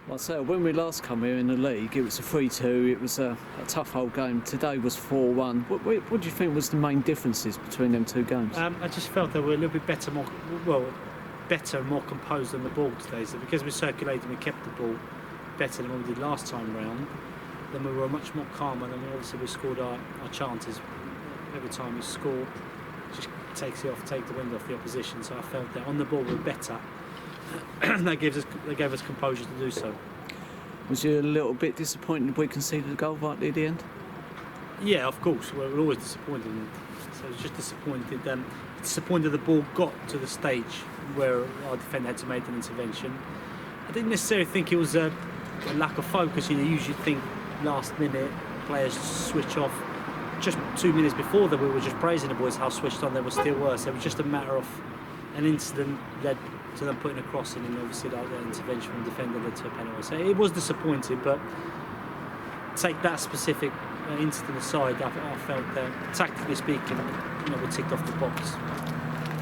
Marcel, when we last come here in the league, it was a 3-2, it was a tough old game. Today was 4-1. What do you think was the main differences between them two games? I just felt they were a little bit better, better and more composed on the ball today. So because we circulated and we kept the ball better than we did last time round, then we were much more calm, and then obviously we scored our chances. Every time we score, it just take the wind off the opposition. So I felt that on the ball we're better. They gave us composure to do so. Was you a little bit disappointed we conceded a goal right at the end? Yeah, of course. We're always disappointed. So I was just disappointed. Disappointed the ball got to the stage where our defender had to make an intervention. I didn't necessarily think it was a lack of focus. You usually think last minute players switch off. Just 2 minutes before that, we were just praising the boys how switched on they were still worse. It was just a matter of an incident led to them putting a cross in, and obviously that intervention from the defender led to a penalty. So it was disappointing, but take that specific incident aside, I felt that tactically speaking, we ticked off the box.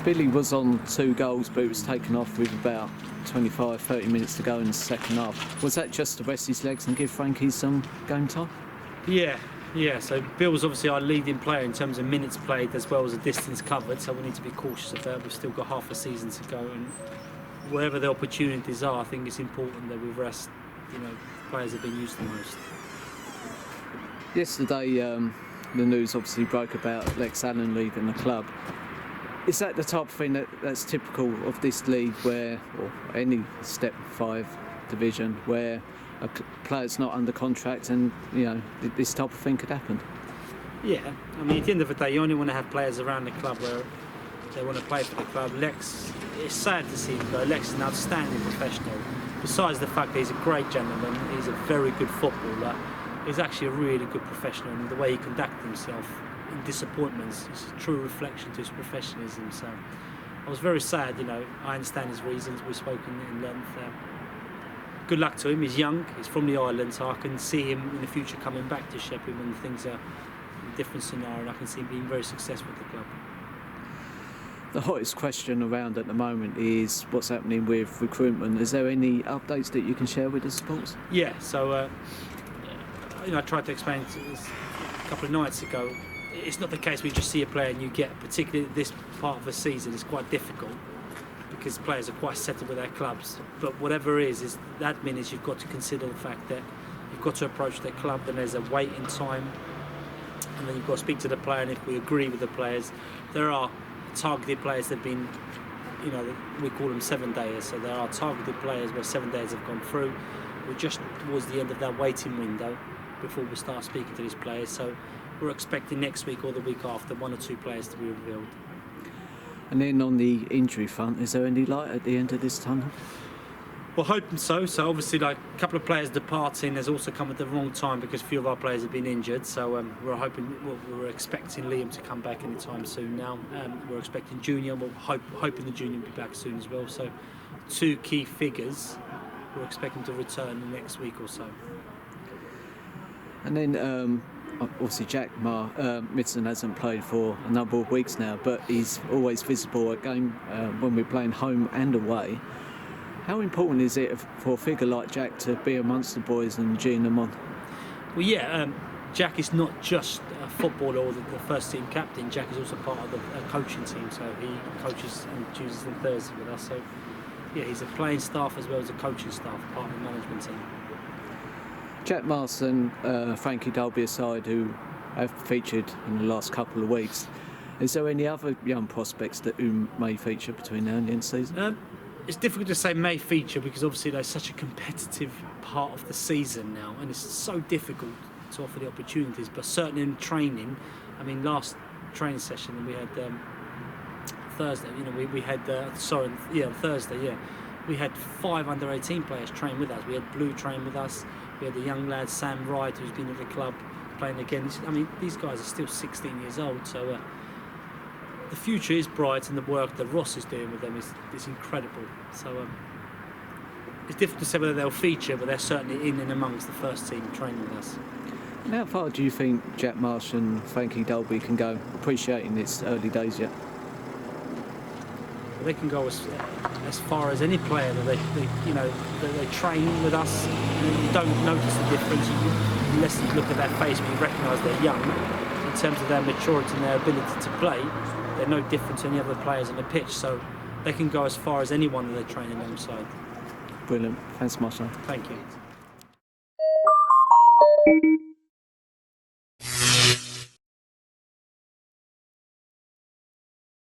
Billy was on 2 goals, but it was taken off with about 25-30 minutes to go in the second half. Was that just to rest his legs and give Frankie some game time? Yeah, so Bill was obviously our leading player in terms of minutes played as well as the distance covered, so we need to be cautious of that. We've still got half a season to go, and wherever the opportunities are, I think it's important that we rest players have been used the most. Yesterday, the news obviously broke about Lex Allen leaving the club. Is that the type of thing that's typical of this league, or any Step 5 division, where a player's not under contract and this type of thing could happen? Yeah, I mean, at the end of the day, you only want to have players around the club where they want to play for the club. Lex, it's sad to see him go. Lex is an outstanding professional. Besides the fact that he's a great gentleman, he's a very good footballer, he's actually a really good professional, and the way he conducts himself in disappointments is a true reflection to his professionalism. So I was very sad, I understand his reasons, we've spoken in length. Good luck to him. He's young, he's from the island, so I can see him in the future coming back to Sheffield when things are in a different scenario, and I can see him being very successful at the club. The hottest question around at the moment is what's happening with recruitment. Is there any updates that you can share with the sports? Yeah, so I tried to explain this a couple of nights ago. It's not the case where you just see a player and you get, particularly at this part of the season, it's quite difficult, because players are quite settled with their clubs. But whatever is that means you've got to consider the fact that you've got to approach their club, and there's a waiting time, and then you've got to speak to the player, and if we agree with the players, there are targeted players that have been, we call them 7-dayers, so there are targeted players where 7 days have gone through. We're just towards the end of that waiting window before we start speaking to these players, so we're expecting next week or the week after 1 or 2 players to be revealed. And then on the injury front, is there any light at the end of this tunnel? Well, hoping so. So obviously, a couple of players departing has also come at the wrong time because a few of our players have been injured. So we're expecting Liam to come back anytime soon now. We're expecting Junior. We're hoping the Junior will be back soon as well. So 2 key figures we're expecting to return in the next week or so. And then obviously Jack Midson hasn't played for a number of weeks now, but he's always visible at game when we're playing home and away. How important is it for a figure like Jack to be amongst the boys and geeing them on? Well, yeah, Jack is not just a footballer or the first team captain. Jack is also part of the coaching team, so he coaches on Tuesdays and Thursdays with us. So yeah, he's a playing staff as well as a coaching staff, part of the management team. Jack Marston, Frankie Dalby aside, who have featured in the last couple of weeks, is there any other young prospects who may feature between now and the end of the season? It's difficult to say may feature because obviously there's such a competitive part of the season now, and it's so difficult to offer the opportunities. But certainly in training, I mean, last training session we had Thursday. We had Thursday. Yeah, we had 5 under-18 players train with us. We had Blue train with us. We had the young lad Sam Wright, who's been at the club playing again. I mean, these guys are still 16 years old, so the future is bright, and the work that Ross is doing with them is incredible. So it's difficult to say whether they'll feature, but they're certainly in and amongst the first team training with us. And how far do you think Jack Marsh and Frankie Dalby can go, appreciating its early days yet? They can go as far as any player that they train with us. You don't notice the difference unless you look at their face, but you recognise they're young. In terms of their maturity and their ability to play, they're no different to any other players on the pitch. So they can go as far as anyone that they train alongside. Brilliant. Thanks, Marcel. Thank you.